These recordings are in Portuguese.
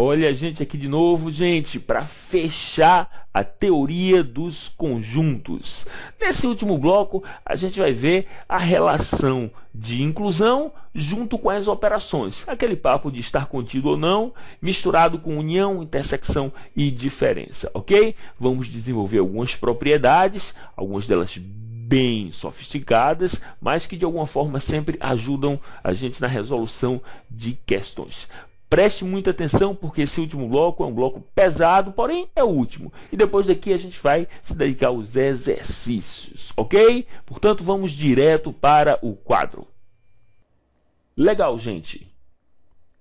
Olha a gente aqui de novo, gente, para fechar a teoria dos conjuntos. Nesse último bloco, a gente vai ver a relação de inclusão junto com as operações. Aquele papo de estar contido ou não, misturado com união, intersecção e diferença, ok? Vamos desenvolver algumas propriedades, algumas delas bem sofisticadas, mas que de alguma forma sempre ajudam a gente na resolução de questões. Preste muita atenção, porque esse último bloco é um bloco pesado, porém é o último. E depois daqui a gente vai se dedicar aos exercícios, ok? Portanto, vamos direto para o quadro. Legal, gente.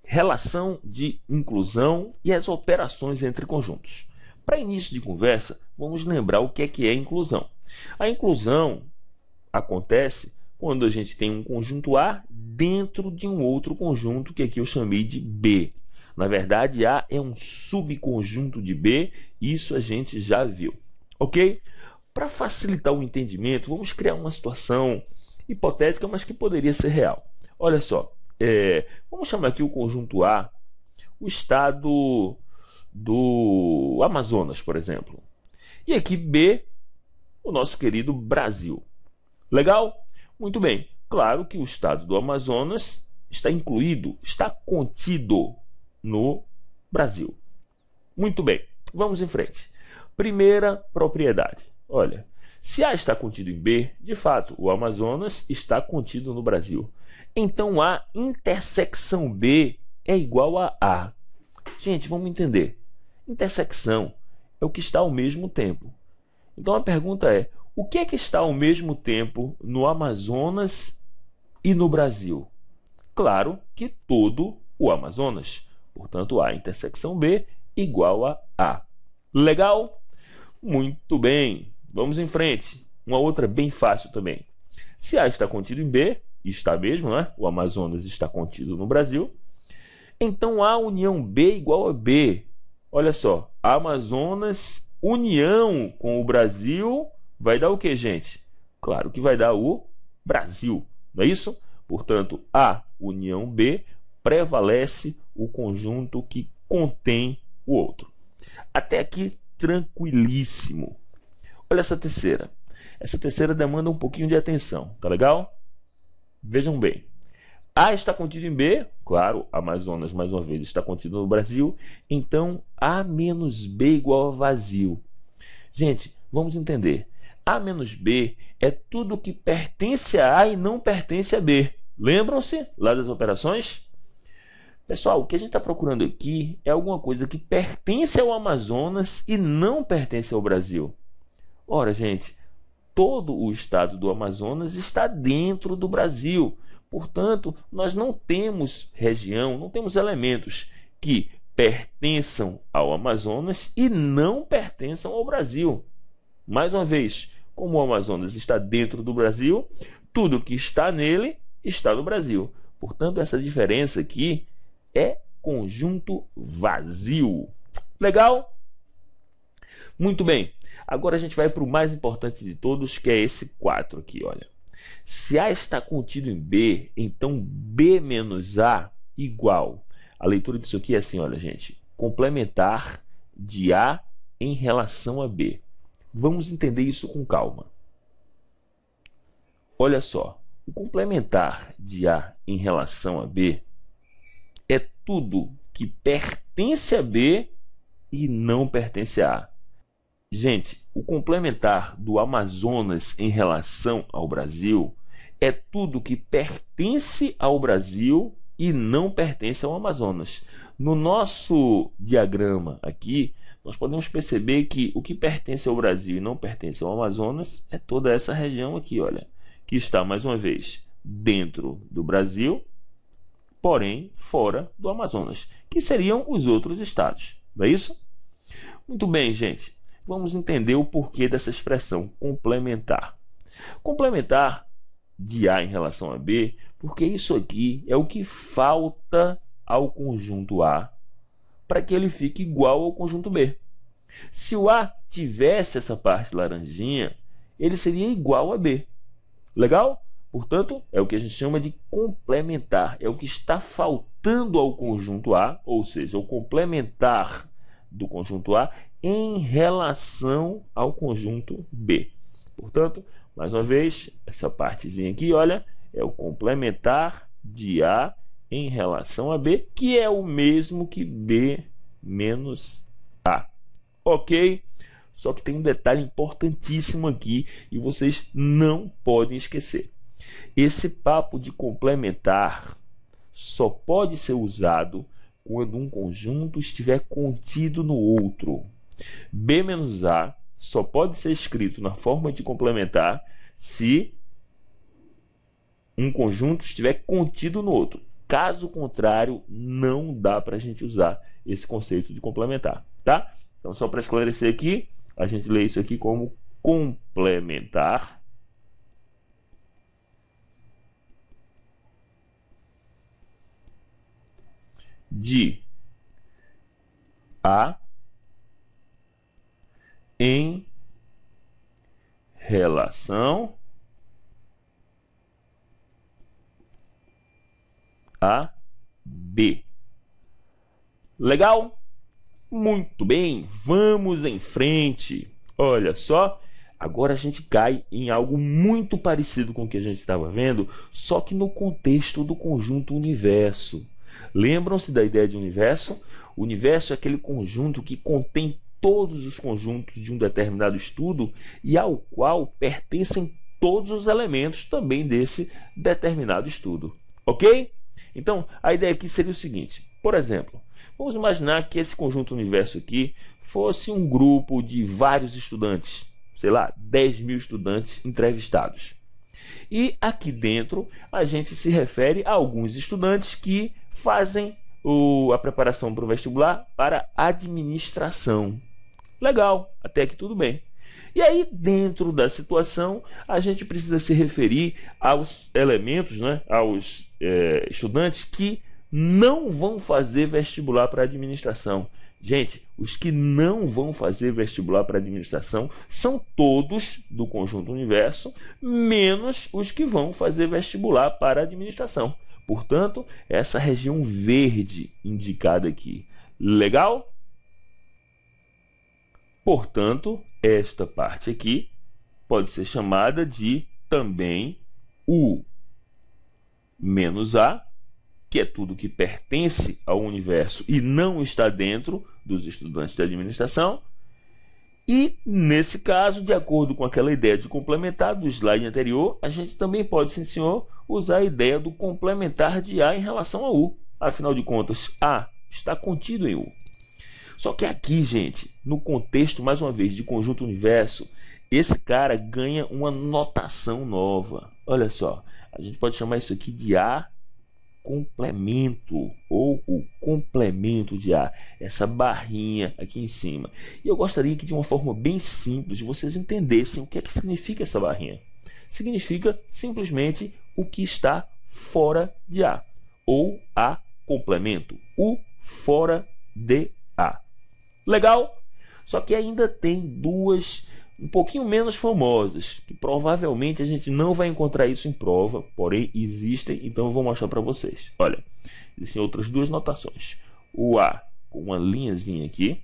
Relação de inclusão e as operações entre conjuntos. Para início de conversa, vamos lembrar o que é inclusão. A inclusão acontece quando a gente tem um conjunto A dentro de um outro conjunto que aqui eu chamei de B. Na verdade, A é um subconjunto de B, isso a gente já viu, ok? Para facilitar o entendimento, vamos criar uma situação hipotética, mas que poderia ser real. Olha só, vamos chamar aqui o conjunto A, o estado do Amazonas, por exemplo. E aqui B, o nosso querido Brasil. Legal? Muito bem, claro que o estado do Amazonas está incluído, está contido no Brasil. Muito bem, vamos em frente. Primeira propriedade. Olha, se A está contido em B, de fato, o Amazonas está contido no Brasil. Então a intersecção B é igual a A. Gente, vamos entender. Intersecção é o que está ao mesmo tempo. Então a pergunta é, o que é que está ao mesmo tempo no Amazonas e no Brasil? Claro que todo o Amazonas. Portanto, A intersecção B igual a A. Legal? Muito bem. Vamos em frente. Uma outra bem fácil também. Se A está contido em B, e está mesmo, né? O Amazonas está contido no Brasil. Então, A união B igual a B. Olha só, Amazonas união com o Brasil vai dar o que, gente? Claro que vai dar o Brasil, não é isso? Portanto, A união B prevalece o conjunto que contém o outro. Até aqui, tranquilíssimo. Olha essa terceira. Essa terceira demanda um pouquinho de atenção, tá legal? Vejam bem. A está contido em B, claro, Amazonas, mais uma vez, está contido no Brasil. Então, A menos B igual a vazio. Gente, vamos entender. A menos B é tudo que pertence a A e não pertence a B. Lembram-se lá das operações? Pessoal, o que a gente está procurando aqui é alguma coisa que pertence ao Amazonas e não pertence ao Brasil. Ora, gente, todo o estado do Amazonas está dentro do Brasil. Portanto, nós não temos região, não temos elementos que pertençam ao Amazonas e não pertençam ao Brasil. Mais uma vez, como o Amazonas está dentro do Brasil, tudo que está nele está no Brasil. Portanto, essa diferença aqui é conjunto vazio. Legal? Muito bem. Agora a gente vai para o mais importante de todos, que é esse 4 aqui, olha. Se A está contido em B, então B menos A igual. A leitura disso aqui é assim, olha, gente. Complementar de A em relação a B. Vamos entender isso com calma. Olha só. O complementar de A em relação a B é tudo que pertence a B e não pertence a A. Gente, o complementar do Amazonas em relação ao Brasil é tudo que pertence ao Brasil e não pertence ao Amazonas. No nosso diagrama aqui, nós podemos perceber que o que pertence ao Brasil e não pertence ao Amazonas é toda essa região aqui, olha, que está, mais uma vez, dentro do Brasil, porém fora do Amazonas, que seriam os outros estados, não é isso? Muito bem, gente. Vamos entender o porquê dessa expressão complementar. Complementar de A em relação a B, porque isso aqui é o que falta ao conjunto A para que ele fique igual ao conjunto B. Se o A tivesse essa parte laranjinha, ele seria igual a B. Legal? Portanto, é o que a gente chama de complementar. É o que está faltando ao conjunto A, ou seja, o complementar do conjunto A em relação ao conjunto B. Portanto, mais uma vez, essa partezinha aqui, olha, é o complementar de A em relação a B, que é o mesmo que B menos A. Ok? Só que tem um detalhe importantíssimo aqui e vocês não podem esquecer. Esse papo de complementar só pode ser usado quando um conjunto estiver contido no outro. B menos A só pode ser escrito na forma de complementar se um conjunto estiver contido no outro. Caso contrário, não dá para a gente usar esse conceito de complementar, tá? Então, só para esclarecer aqui, a gente lê isso aqui como complementar de A em relação a B. Legal? Muito bem, vamos em frente. Olha só, agora a gente cai em algo muito parecido com o que a gente estava vendo, só que no contexto do conjunto universo. Lembram-se da ideia de universo? O universo é aquele conjunto que contém todos os conjuntos de um determinado estudo e ao qual pertencem todos os elementos também desse determinado estudo. Ok? Então, a ideia aqui seria o seguinte. Por exemplo, vamos imaginar que esse conjunto universo aqui fosse um grupo de vários estudantes, sei lá, 10.000 estudantes entrevistados. E aqui dentro a gente se refere a alguns estudantes que fazem a preparação para o vestibular para administração. Legal, até aqui tudo bem. E aí, dentro da situação, a gente precisa se referir aos elementos, né, aos estudantes que não vão fazer vestibular para administração. Gente, os que não vão fazer vestibular para administração são todos do conjunto universo, menos os que vão fazer vestibular para administração. Portanto, essa região verde indicada aqui. Legal? Portanto, esta parte aqui pode ser chamada de também U menos A, que é tudo que pertence ao universo e não está dentro dos estudantes de administração. E, nesse caso, de acordo com aquela ideia de complementar do slide anterior, a gente também pode, sim senhor, usar a ideia do complementar de A em relação a U. Afinal de contas, A está contido em U. Só que aqui, gente, no contexto, mais uma vez, de conjunto universo, esse cara ganha uma notação nova. Olha só, a gente pode chamar isso aqui de A complemento, ou o complemento de A, essa barrinha aqui em cima. E eu gostaria que, de uma forma bem simples, vocês entendessem o que é que significa essa barrinha. Significa simplesmente o que está fora de A, ou A complemento, o fora de A. Legal? Só que ainda tem duas um pouquinho menos famosas, que provavelmente a gente não vai encontrar isso em prova, porém existem, então eu vou mostrar para vocês. Olha, existem outras duas notações. O A com uma linhazinha aqui,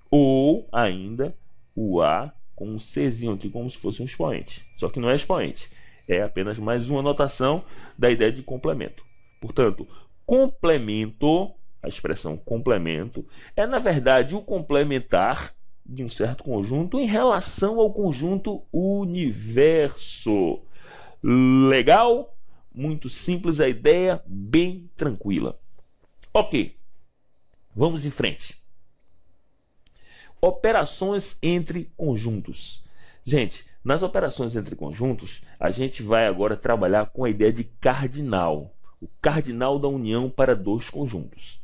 ou ainda o A com um Czinho aqui, como se fosse um expoente. Só que não é expoente, é apenas mais uma notação da ideia de complemento. Portanto, complemento, a expressão complemento, é na verdade o complementar de um certo conjunto em relação ao conjunto universo. Legal? Muito simples a ideia, bem tranquila. Ok, vamos em frente. Operações entre conjuntos. Gente, nas operações entre conjuntos, a gente vai agora trabalhar com a ideia de cardinal. O cardinal da união para dois conjuntos.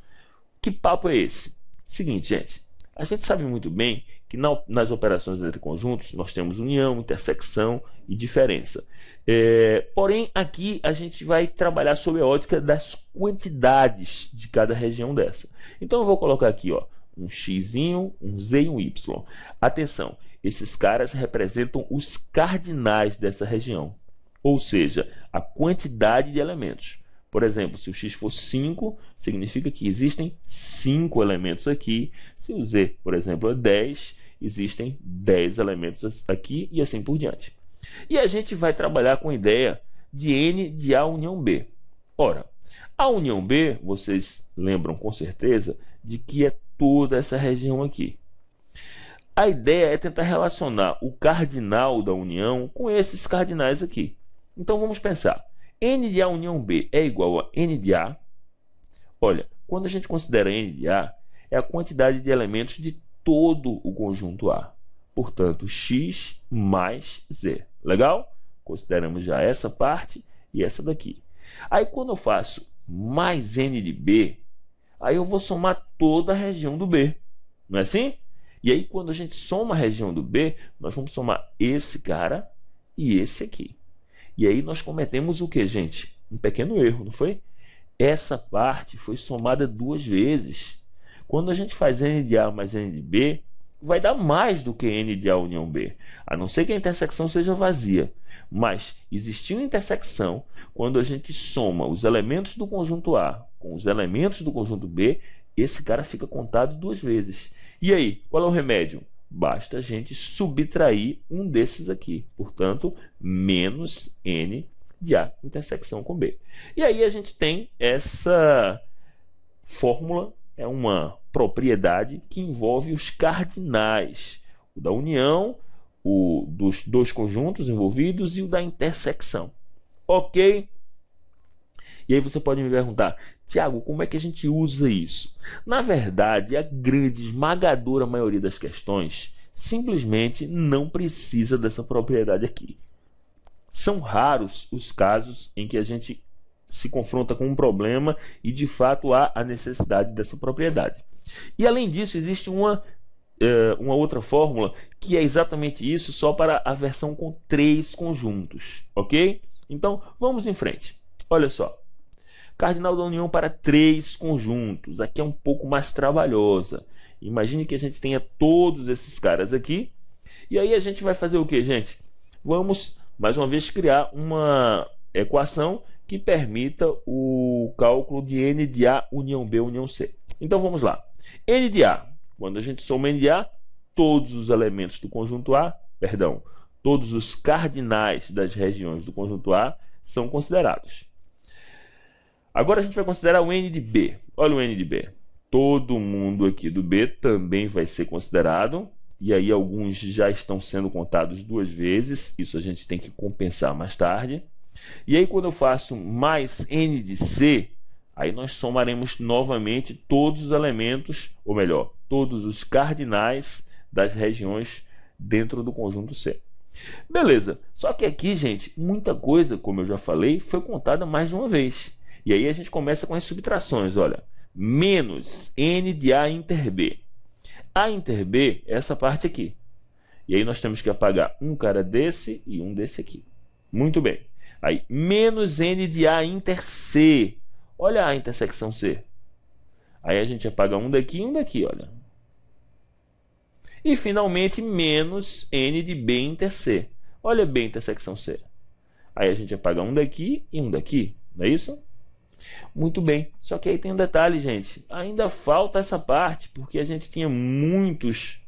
Que papo é esse? Seguinte, gente. A gente sabe muito bem que nas operações entre conjuntos nós temos união, intersecção e diferença. Porém, aqui a gente vai trabalhar sob a ótica das quantidades de cada região dessa. Então eu vou colocar aqui, ó, um x, um z e um y. Atenção, esses caras representam os cardinais dessa região. Ou seja, a quantidade de elementos. Por exemplo, se o x for 5, significa que existem 5 elementos aqui. Se o z, por exemplo, é 10, existem 10 elementos aqui e assim por diante. E a gente vai trabalhar com a ideia de N de A união B. Ora, a união B, vocês lembram com certeza de que é toda essa região aqui. A ideia é tentar relacionar o cardinal da união com esses cardinais aqui. Então vamos pensar. N de A união B é igual a N de A. Olha, quando a gente considera N de A, é a quantidade de elementos de todo o conjunto A. Portanto, x mais z. Legal? Consideramos já essa parte e essa daqui. Aí quando eu faço mais N de B, aí eu vou somar toda a região do B. Não é assim? E aí quando a gente soma a região do B, nós vamos somar esse cara e esse aqui. E aí nós cometemos o que, gente? Um pequeno erro, não foi? Essa parte foi somada 2 vezes. Quando a gente faz N de A mais N de B, vai dar mais do que N de A união B, a não ser que a intersecção seja vazia. Mas existiu uma intersecção quando a gente soma os elementos do conjunto A com os elementos do conjunto B, esse cara fica contado 2 vezes. E aí, qual é o remédio? Basta a gente subtrair um desses aqui. Portanto, menos N de A intersecção com B. E aí a gente tem essa fórmula, é uma propriedade que envolve os cardinais. O da união, o dos 2 conjuntos envolvidos e o da intersecção. Ok? E aí você pode me perguntar, Tiago, como é que a gente usa isso? Na verdade, a grande, esmagadora maioria das questões simplesmente não precisa dessa propriedade aqui. São raros os casos em que a gente se confronta com um problema e de fato há a necessidade dessa propriedade. E além disso, existe uma outra fórmula que é exatamente isso, só para a versão com 3 conjuntos, ok? Então, vamos em frente. Olha só. Cardinal da união para 3 conjuntos. Aqui é um pouco mais trabalhosa. Imagine que a gente tenha todos esses caras aqui. E aí a gente vai fazer o que, gente? Vamos, mais uma vez, criar uma equação que permita o cálculo de N de A união B união C. Então vamos lá. N de A. Quando a gente soma N de A, todos os elementos do conjunto A, todos os cardinais das regiões do conjunto A são considerados. Agora a gente vai considerar o N de B. Olha o N de B. Todo mundo aqui do B também vai ser considerado. E aí alguns já estão sendo contados 2 vezes. Isso a gente tem que compensar mais tarde. E aí quando eu faço mais N de C, aí nós somaremos novamente todos os elementos, ou melhor, todos os cardinais das regiões dentro do conjunto C. Beleza. Só que aqui, gente, muita coisa, como eu já falei, foi contada mais de uma vez. E aí a gente começa com as subtrações, olha. Menos N de A inter B. A inter B é essa parte aqui. E aí nós temos que apagar um cara desse e um desse aqui. Muito bem. Aí, menos N de A inter C. Olha a intersecção C. Aí a gente apaga um daqui e um daqui, olha. E finalmente, menos N de B inter C. Olha B intersecção C. Aí a gente apaga um daqui e um daqui. Não é isso? Muito bem, só que aí tem um detalhe, gente. Ainda falta essa parte, porque a gente tinha muitos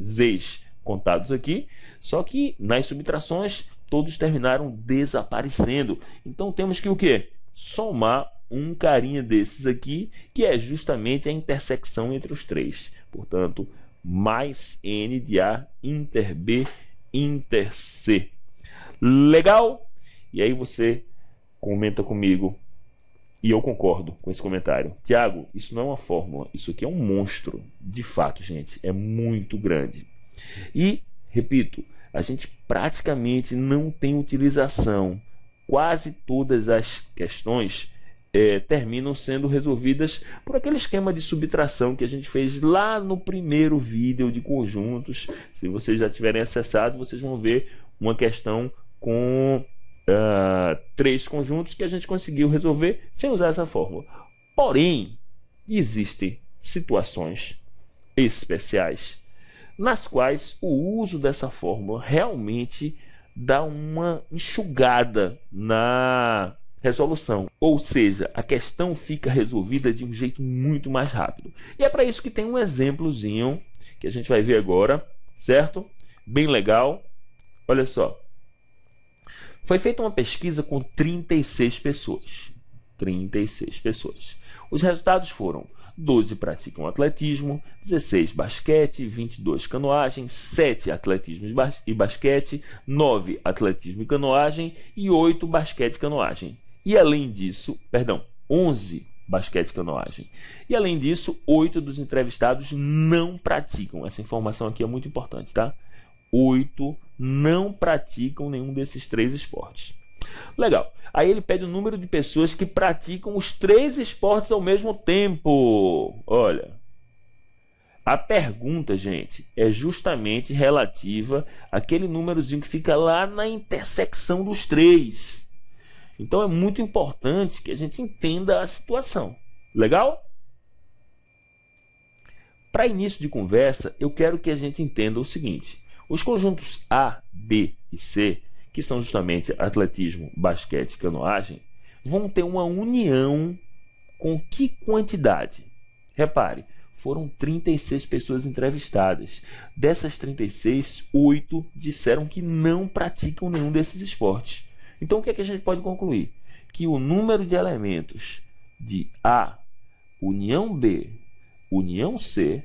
Z's contados aqui, só que nas subtrações todos terminaram desaparecendo. Então temos que o quê? Somar um carinha desses aqui, que é justamente a intersecção entre os 3. Portanto, mais N de A inter B inter C. Legal? E aí você comenta comigo. E eu concordo com esse comentário. Tiago, isso não é uma fórmula, isso aqui é um monstro. De fato, gente, é muito grande. E, repito, a gente praticamente não tem utilização. Quase todas as questões terminam sendo resolvidas por aquele esquema de subtração que a gente fez lá no primeiro vídeo de conjuntos. Se vocês já tiverem acessado, vocês vão ver uma questão com 3 conjuntos que a gente conseguiu resolver sem usar essa fórmula. Porém, existem situações especiais nas quais o uso dessa fórmula realmente dá uma enxugada na resolução, ou seja, a questão fica resolvida de um jeito muito mais rápido. E é para isso que tem um exemplozinho que a gente vai ver agora, certo? Bem legal. Olha só. Foi feita uma pesquisa com 36 pessoas. 36 pessoas. Os resultados foram: 12 praticam atletismo, 16 basquete, 22 canoagem, 7 atletismo e basquete, 9 atletismo e canoagem e 8 basquete e canoagem. E além disso, 11 basquete e canoagem. E além disso, 8 dos entrevistados não praticam. Essa informação aqui é muito importante, tá? 8 não praticam nenhum desses 3 esportes. Legal. Aí ele pede o número de pessoas que praticam os 3 esportes ao mesmo tempo. Olha, a pergunta, gente, é justamente relativa àquele númerozinho que fica lá na intersecção dos 3. Então é muito importante que a gente entenda a situação. Legal? Para início de conversa, eu quero que a gente entenda o seguinte: os conjuntos A, B e C, que são justamente atletismo, basquete e canoagem, vão ter uma união com que quantidade? Repare, foram 36 pessoas entrevistadas. Dessas 36, 8 disseram que não praticam nenhum desses esportes. Então, o que é que a gente pode concluir? Que o número de elementos de A, união B, união C,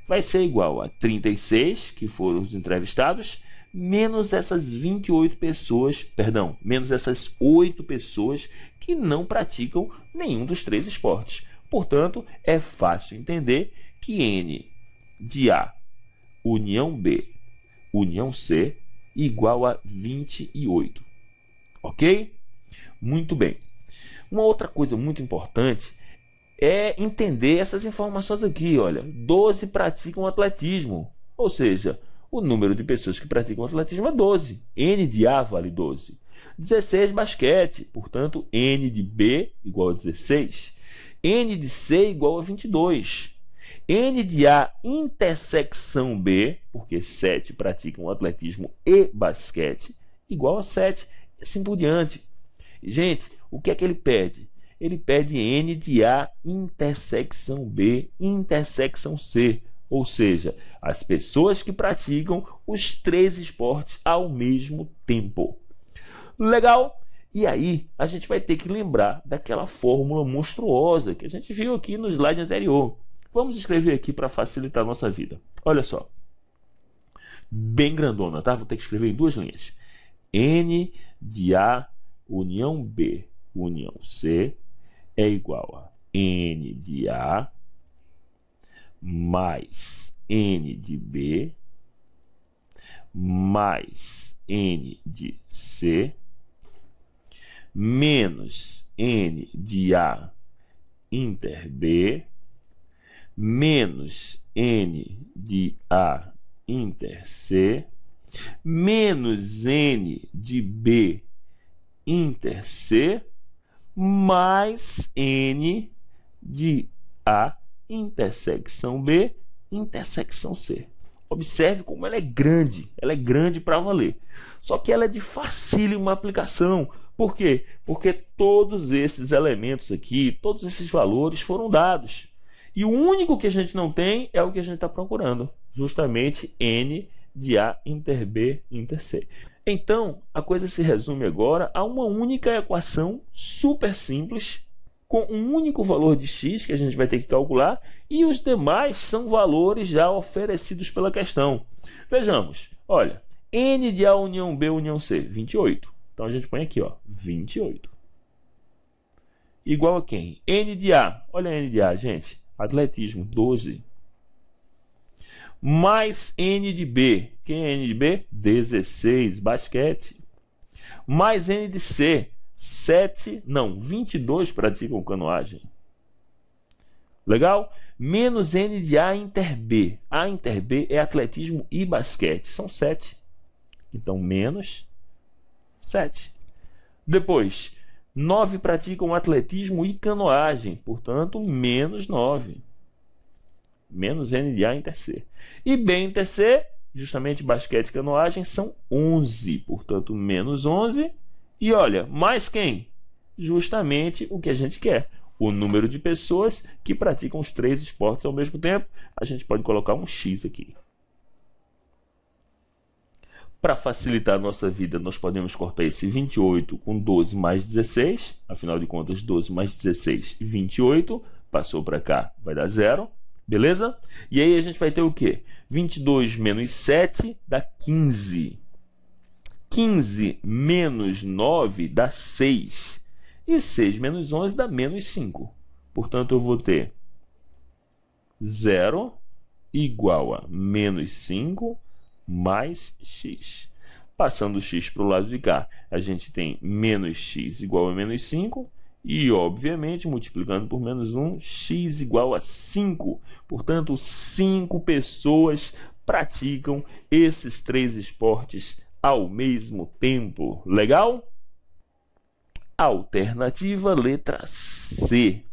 vai ser igual a 36, que foram os entrevistados, menos essas 28 pessoas, menos essas 8 pessoas que não praticam nenhum dos 3 esportes. Portanto, é fácil entender que N de A, união B, união C, igual a 28. Ok? Muito bem. Uma outra coisa muito importante é entender essas informações aqui. Olha, 12 praticam atletismo, ou seja, o número de pessoas que praticam atletismo é 12. N de A vale 12. 16 basquete, portanto, N de B igual a 16. N de C igual a 22. N de A intersecção B, porque 7 praticam atletismo e basquete, igual a 7. E assim por diante. Gente, o que é que ele pede? Ele pede N de A intersecção B intersecção C. Ou seja, as pessoas que praticam os 3 esportes ao mesmo tempo. Legal? E aí, a gente vai ter que lembrar daquela fórmula monstruosa que a gente viu aqui no slide anterior. Vamos escrever aqui para facilitar a nossa vida. Olha só. Bem grandona, tá? Vou ter que escrever em 2 linhas. N de A união B união C é igual a N de A mais N de B mais N de C menos N de A inter B menos N de A inter C menos N de B inter C mais N de A intersecção B intersecção C. Observe como ela é grande para valer. Só que ela é de facílima aplicação. Por quê? Porque todos esses elementos aqui, todos esses valores foram dados. E o único que a gente não tem é o que a gente está procurando, justamente N de A inter B inter C. Então, a coisa se resume agora a uma única equação super simples, com um único valor de x que a gente vai ter que calcular, e os demais são valores já oferecidos pela questão. Vejamos, olha, N de A união B união C, 28. Então a gente põe aqui, ó, 28. Igual a quem? N de A, olha a N de A, gente, atletismo, 12. Mais N de B. Quem é N de B? 16, basquete. Mais N de C. 22 praticam canoagem. Legal? Menos N de A inter B. A inter B é atletismo e basquete. São 7. Então, menos 7. Depois, 9 praticam atletismo e canoagem. Portanto, menos 9. Menos N de A inter C. E B inter C justamente basquete e canoagem são 11, portanto menos 11. E olha, mais quem? Justamente o que a gente quer. O número de pessoas que praticam os 3 esportes ao mesmo tempo. A gente pode colocar um X aqui. Para facilitar a nossa vida, nós podemos cortar esse 28 com 12 mais 16. Afinal de contas, 12 mais 16, 28. Passou para cá, vai dar 0. Beleza? E aí a gente vai ter o quê? 22 menos 7 dá 15. 15 menos 9 dá 6. E 6 menos 11 dá menos 5. Portanto, eu vou ter 0 igual a menos 5 mais x. Passando o x para o lado de cá, a gente tem menos x igual a menos 5. E, obviamente, multiplicando por menos 1, x igual a 5. Portanto, 5 pessoas praticam esses 3 esportes ao mesmo tempo. Legal? Alternativa letra C.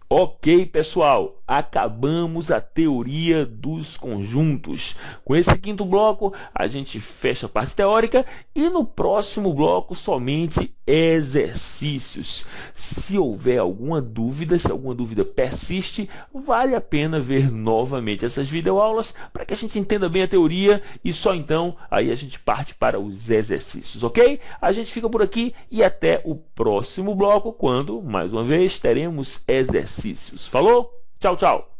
Ok, pessoal, acabamos a teoria dos conjuntos. Com esse quinto bloco, a gente fecha a parte teórica e no próximo bloco somente exercícios. Se houver alguma dúvida, se alguma dúvida persiste, vale a pena ver novamente essas videoaulas para que a gente entenda bem a teoria e só então aí a gente parte para os exercícios, ok? A gente fica por aqui e até o próximo bloco, quando, mais uma vez, teremos exercícios. Falou? Tchau, tchau!